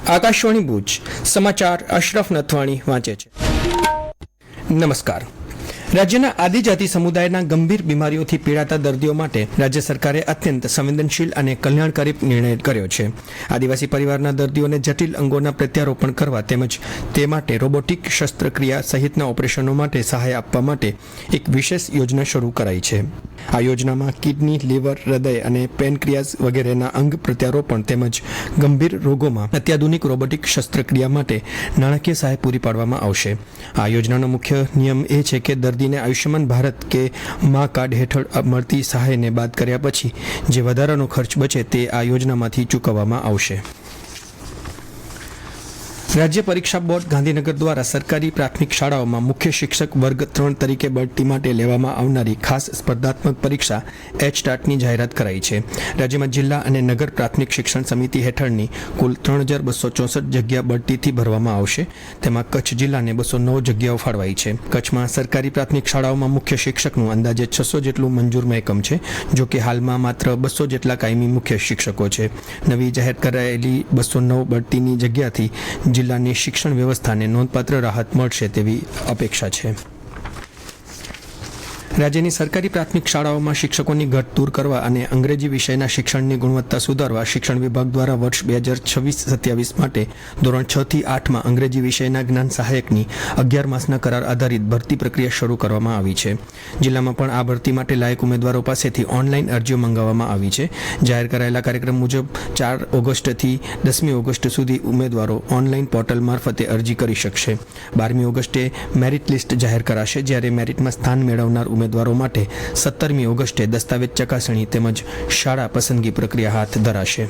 આકાશવાણી ભુજ સમાચાર અશરફ નથવાણી વાંચે છે. નમસ્કાર. રાજ્યના આદિજાતિ સમુદાયના ગંભીર બીમારીઓથી પીડાતા દર્દીઓ માટે રાજ્ય સરકારે અત્યંત સંવેદનશીલ અને કલ્યાણકારી નિર્ણય કર્યો છે. આદિવાસી પરિવારના દર્દીઓને જટિલ અંગોના પ્રત્યારોપણ કરવા તેમજ તે માટે રોબોટિક શસ્ત્રક્રિયા સહિતના ઓપરેશનો માટે સહાય આપવા માટે એક વિશેષ યોજના શરૂ કરાઈ છે. આ યોજનામાં કિડની, લીવર, હૃદય અને પેનક્રિયાઝ વગેરેના અંગ પ્રત્યારોપણ તેમજ ગંભીર રોગોમાં અત્યાધુનિક રોબોટિક શસ્ત્રક્રિયા માટે નાણાકીય સહાય પૂરી પાડવામાં આવશે. આ યોજનાનો મુખ્ય નિયમ એ છે કે દર્દીને આયુષ્યમાન ભારત કે મા કાર્ડ હેઠળ મળતી સહાયને બાદ કર્યા પછી જે વધારાનો ખર્ચ બચે તે આ યોજનામાંથી ચૂકવવામાં આવશે. રાજ્ય પરીક્ષા બોર્ડ ગાંધીનગર દ્વારા સરકારી પ્રાથમિક શાળાઓમાં મુખ્ય શિક્ષક વર્ગ 3 તરીકે બઢતી માટે લેવામાં આવનારી ખાસ સ્પર્ધાત્મક પરીક્ષા HTATની જાહેરાત કરાઈ છે. રાજ્યમાં જિલ્લા અને નગર પ્રાથમિક શિક્ષણ સમિતિ હેઠળની કુલ 3264 જગ્યા બઢતીથી ભરવામાં આવશે. તેમાં કચ્છ જિલ્લાને 209 જગ્યાઓ ફાળવાઈ છે. કચ્છમાં સરકારી પ્રાથમિક શાળાઓમાં મુખ્ય શિક્ષકનું અંદાજે 600 જેટલું મંજૂર મહેકમ છે. જો કે હાલમાં માત્ર 200 જેટલા કાયમી મુખ્ય શિક્ષકો છે. નવી જાહેર કરાયેલી 209 બઢતીની જગ્યાથી જિલ્લાની શિક્ષણ વ્યવસ્થાને નોંધપાત્ર રાહત મળશે તેવી અપેક્ષા છે. રાજ્યની સરકારી પ્રાથમિક શાળાઓમાં શિક્ષકોની ઘટ દૂર કરવા અને અંગ્રેજી વિષયના શિક્ષણની ગુણવત્તા સુધારવા શિક્ષણ વિભાગ દ્વારા વર્ષ 2026-27 માટે ધોરણ 6 થી 8માં અંગ્રેજી વિષયના જ્ઞાન સહાયકની 11 માસના કરાર આધારિત ભરતી પ્રક્રિયા શરૂ કરવામાં આવી છે. જિલ્લામાં પણ આ ભરતી માટે લાયક ઉમેદવારો પાસેથી ઓનલાઈન અરજીઓ મંગાવવામાં આવી છે. જાહેર કરાયેલા કાર્યક્રમ મુજબ 4 ઓગસ્ટથી 10મી ઓગસ્ટ સુધી ઉમેદવારો ઓનલાઈન પોર્ટલ મારફતે અરજી કરી શકશે. 12મી ઓગસ્ટે મેરિટ લિસ્ટ જાહેર કરાશે, જ્યારે મેરિટમાં સ્થાન મેળવનાર ઉમેદવારો માટે 17મી ઓગસ્ટે દસ્તાવેજ ચકાસણી તેમજ શાળા પસંદગી પ્રક્રિયા હાથ ધરાશે.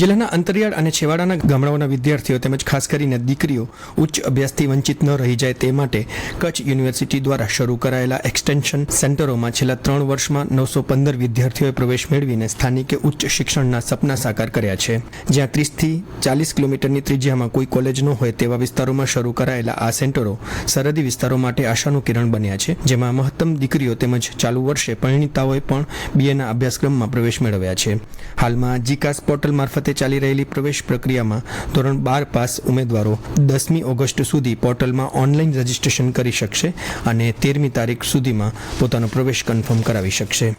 જિલ્લાના અંતરિયાળ અને છેવાડાના ગામડાઓના વિદ્યાર્થીઓ તેમજ ખાસ કરીને દીકરીઓ ઉચ્ચ અભ્યાસથી વંચિત ન રહી જાય તે માટે કચ્છ યુનિવર્સિટી દ્વારા શરૂ કરાયેલા એક્સટેન્શન સેન્ટરોમાં છેલ્લા 3 વર્ષમાં 915 વિદ્યાર્થીઓએ પ્રવેશ મેળવીને સ્થાનિકે ઉચ્ચ શિક્ષણના સપના સાકાર કર્યા છે. જ્યાં 30થી 40 કિલોમીટરની ત્રિજ્યામાં કોઈ કોલેજ ન હોય તેવા વિસ્તારોમાં શરૂ કરાયેલા આ સેન્ટરો સરહદી વિસ્તારો માટે આશાનું કિરણ બન્યા છે, જેમાં મહત્તમ દીકરીઓ તેમજ ચાલુ વર્ષે પરિણીતાઓએ પણ BAના અભ્યાસક્રમમાં પ્રવેશ મેળવ્યા છે. હાલમાં જીકાસ પોર્ટલ મારફતે ચાલી રહેલી પ્રવેશ પ્રક્રિયામાં ધોરણ 12 પાસ ઉમેદવારો 10મી ઓગસ્ટ સુધી પોર્ટલમાં ઓનલાઈન રજીસ્ટ્રેશન કરી શકશે અને 13મી તારીખ સુધીમાં પોતાનો પ્રવેશ કન્ફર્મ કરાવી શકશે.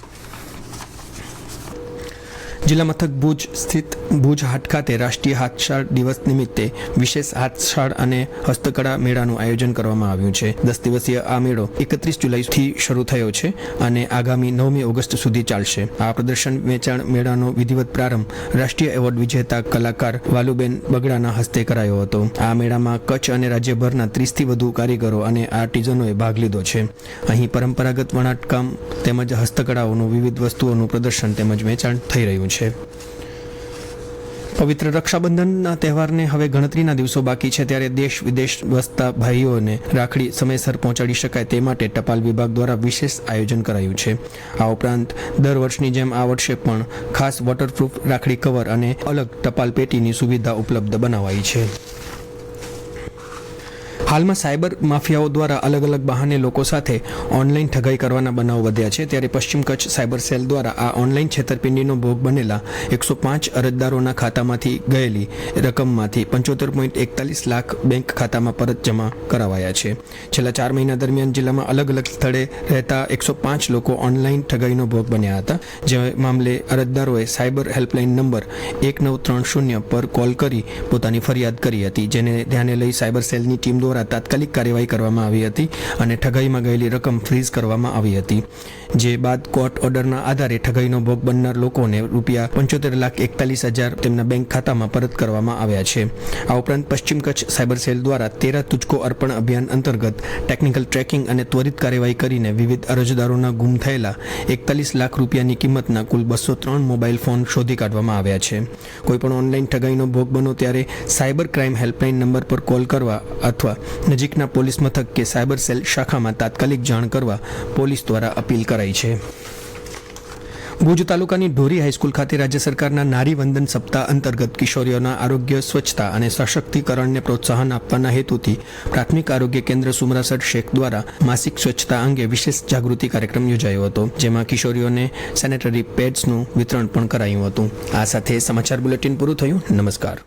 જિલ્લા મથક ભુજ સ્થિત ભુજ હાટ ખાતે રાષ્ટ્રીય હાથશાળ દિવસ નિમિત્તે વિશેષ હાથશાળ અને હસ્તકળા મેળાનું આયોજન કરવામાં આવ્યું છે. 10 દિવસીય આ મેળો 31 જુલાઈથી શરૂ થયો છે અને આગામી 9મી ઓગસ્ટ સુધી ચાલશે. આ પ્રદર્શન વેચાણ મેળાનો વિધિવત પ્રારંભ રાષ્ટ્રીય એવોર્ડ વિજેતા કલાકાર વાલુબેન બગડાના હસ્તે કરાયો હતો. આ મેળામાં કચ્છ અને રાજ્યભરના 30થી વધુ કારીગરો અને આર્ટિઝનોએ ભાગ લીધો છે. અહીં પરંપરાગત વણાટકામ તેમજ હસ્તકળાઓનું વિવિધ વસ્તુઓનું પ્રદર્શન તેમજ વેચાણ થઈ રહ્યું છે. પવિત્ર રક્ષાબંધનના તહેવારને હવે ગણતરીના દિવસો બાકી છે, ત્યારે દેશ વિદેશ વસતા ભાઈઓને રાખડી સમયસર પહોંચાડી શકાય તે માટે ટપાલ વિભાગ દ્વારા વિશેષ આયોજન કરાયું છે. આ ઉપરાંત દર વર્ષની જેમ આ વર્ષે પણ ખાસ વોટરપ્રૂફ રાખડી કવર અને અલગ ટપાલ પેટીની સુવિધા ઉપલબ્ધ બનાવાઈ છે. હાલમાં સાયબર માફિયાઓ દ્વારા અલગ અલગ બહાને લોકો સાથે ઓનલાઈન ઠગાઈ કરવાના બનાવ વધ્યા છે, ત્યારે પશ્ચિમ કચ્છ સાયબર સેલ દ્વારા આ ઓનલાઈન છેતરપિંડીનો ભોગ બનેલા 105 અરજદારોના ખાતામાંથી ગયેલી રકમમાંથી 75.41 લાખ બેંક ખાતામાં પરત જમા કરાવાયા છે. છેલ્લા 4 મહિના દરમિયાન જિલ્લામાં અલગ અલગ સ્થળે રહેતા 105 લોકો ઓનલાઈન ઠગાઈનો ભોગ બન્યા હતા, જે મામલે અરજદારોએ સાયબર હેલ્પલાઇન નંબર 1930 પર કોલ કરી પોતાની ફરિયાદ કરી હતી, જેને ધ્યાને લઈ સાયબર સેલની ટીમ દ્વારા તાત્કાલિક કાર્યવાહી કરવામાં આવી હતી અને ઠગાઈમાં ગયેલી રકમ ફ્રીઝ કરવામાં આવી હતી. જે બાદ કોર્ટ ઓર્ડરના આધારે ઠગાઈનો ભોગ બનનાર લોકોને ₹75,41,000 તેમના બેંક ખાતામાં પરત કરવામાં આવ્યા છે. આ ઉપરાંત પશ્ચિમ કચ્છ સાયબર સેલ દ્વારા 13 તુજકો અર્પણ અભિયાન અંતર્ગત ટેકનિકલ ટ્રેકિંગ અને ત્વરિત કાર્યવાહી કરીને વિવિધ અરજદારોના ગુમ થયેલા 41 લાખ રૂપિયાની કિંમતના કુલ 203 મોબાઈલ ફોન શોધી કાઢવામાં આવ્યા છે. કોઈપણ ઓનલાઈન ઠગાઈનો ભોગ બનો ત્યારે સાયબર ક્રાઇમ હેલ્પલાઇન નંબર પર કોલ કરવા અથવા નજીકના પોલીસ મથક કે સાયબર સેલ શાખામાં તાત્કાલિક જાણ કરવા પોલીસ દ્વારા અપીલ કરાઈ છે. ભુજ તાલુકાની ઢોરી હાઈસ્કૂલ ખાતે રાજ્ય સરકારના નારી વંદન સપ્તાહ અંતર્ગત કિશોરીઓના આરોગ્ય, સ્વચ્છતા અને સશક્તિકરણને પ્રોત્સાહન આપવાના હેતુથી પ્રાથમિક આરોગ્ય કેન્દ્ર સુમરાસર શેખ દ્વારા માસિક સ્વચ્છતા અંગે વિશેષ જાગૃતિ કાર્યક્રમ યોજાયો હતો, જેમાં કિશોરીઓને સેનેટરી પેડ્સનું વિતરણ પણ કરાયું હતું. આ સાથે સમાચાર બુલેટિન પૂરું થયું. નમસ્કાર.